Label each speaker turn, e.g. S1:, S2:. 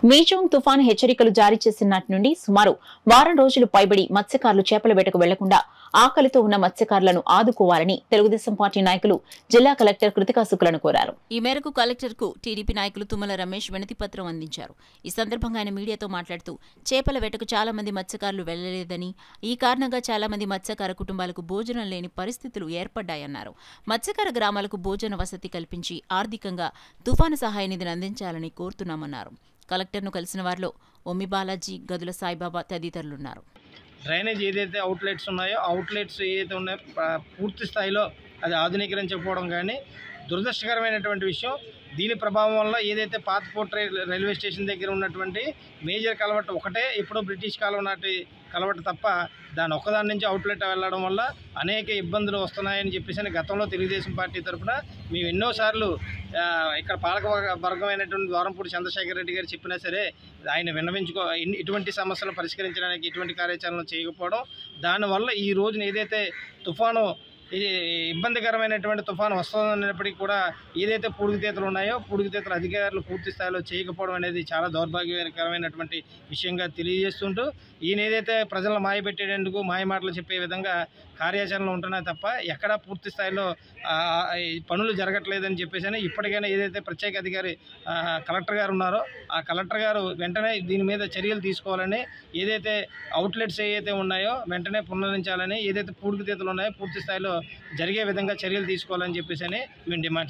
S1: మీజోంగ్ తుఫాను హెచ్చరికలు జారీ చేసిన నాటి నుండి సుమారు వారం రోజులు పైబడి మత్స్యకారులు చేపల వేటకు వెళ్లకుండా ఆకలితో ఉన్న మత్స్యకారులను ఆదుకోవాలని తెలుగుదేశం పార్టీ నాయకులు జిల్లా కలెక్టర్ కృతికా శుక్లను కోరారు.
S2: ఈ మేరకు కలెక్టర్కు టీడీపీ నాయకులు తుమ్మల రమేష్ వినతిపత్రం అందించారు. ఈ సందర్భంగా ఆయన మీడియాతో మాట్లాడుతూ చేపల వేటకు చాలా మంది మత్స్యకారులు వెళ్లలేదని, ఈ కారణంగా చాలా మంది మత్స్యకార కుటుంబాలకు భోజనం లేని పరిస్థితులు ఏర్పడ్డాయన్నారు. మత్స్యకార గ్రామాలకు భోజన వసతి కల్పించి ఆర్థికంగా తుఫాను సహాయ నిధిని అందించాలని కోరుతున్నామన్నారు. కలెక్టర్ను కలిసిన వారిలో ఒమ్మి బాలాజీ, గదుల సాయిబాబా తదితరులున్నారు.
S3: డ్రైనేజ్ ఏదైతే అవుట్లెట్స్ ఉన్నాయో అవుట్లెట్స్ ఏదైతే ఉన్నాయో పూర్తి స్థాయిలో అది ఆధునీకరించకపోవడం కానీ దురదృష్టకరమైనటువంటి విషయం. దీని ప్రభావం వల్ల ఏదైతే పాతపోర్ట్ రైల్వే స్టేషన్ దగ్గర ఉన్నటువంటి మేజర్ కలవట్టు ఒకటే ఎప్పుడో బ్రిటిష్ కాలం నాటి కలవట్టు తప్ప దాని ఒక్కదాని నుంచి అవుట్లెట్ వెళ్ళడం వల్ల అనేక ఇబ్బందులు వస్తున్నాయని చెప్పేసి గతంలో తెలుగుదేశం పార్టీ తరఫున మేము ఎన్నోసార్లు ఇక్కడ పాలక వర్గమైనటువంటి ద్వారంపూడి చంద్రశేఖర్ రెడ్డి గారు చెప్పినా సరే ఆయన ఇటువంటి సమస్యలను పరిష్కరించడానికి ఎటువంటి కార్యాచరణ చేయకపోవడం, దానివల్ల ఈ రోజున ఏదైతే తుఫాను ఇబ్బందికరమైనటువంటి తుఫాను వస్తుందన్నప్పటికీ కూడా ఏదైతే పూడికతీతలు ఉన్నాయో పూడికతీతలు అధికారులు పూర్తి స్థాయిలో చేయకపోవడం అనేది చాలా దౌర్భాగ్యకరమైనటువంటి విషయంగా తెలియజేస్తుంటూ ఈయన ఏదైతే ప్రజలను మాయపెట్టేందుకు మాయమాటలు చెప్పే విధంగా కార్యాచరణలు ఉంటున్నాయి తప్ప ఎక్కడా పూర్తి స్థాయిలో పనులు జరగట్లేదని చెప్పేసి ఇప్పటికైనా ఏదైతే ప్రత్యేక అధికారి కలెక్టర్ గారు ఉన్నారో ఆ కలెక్టర్ గారు వెంటనే దీని మీద చర్యలు తీసుకోవాలని, ఏదైతే అవుట్లెట్స్ ఏవైతే ఉన్నాయో వెంటనే పునరుద్ధరించాలని, ఏదైతే పూడికతీతలు ఉన్నాయో పూర్తి స్థాయిలో జరిగే విధంగా చర్యలు తీసుకోవాలని చెప్పేసి మేము డిమాండ్ చేస్తాం.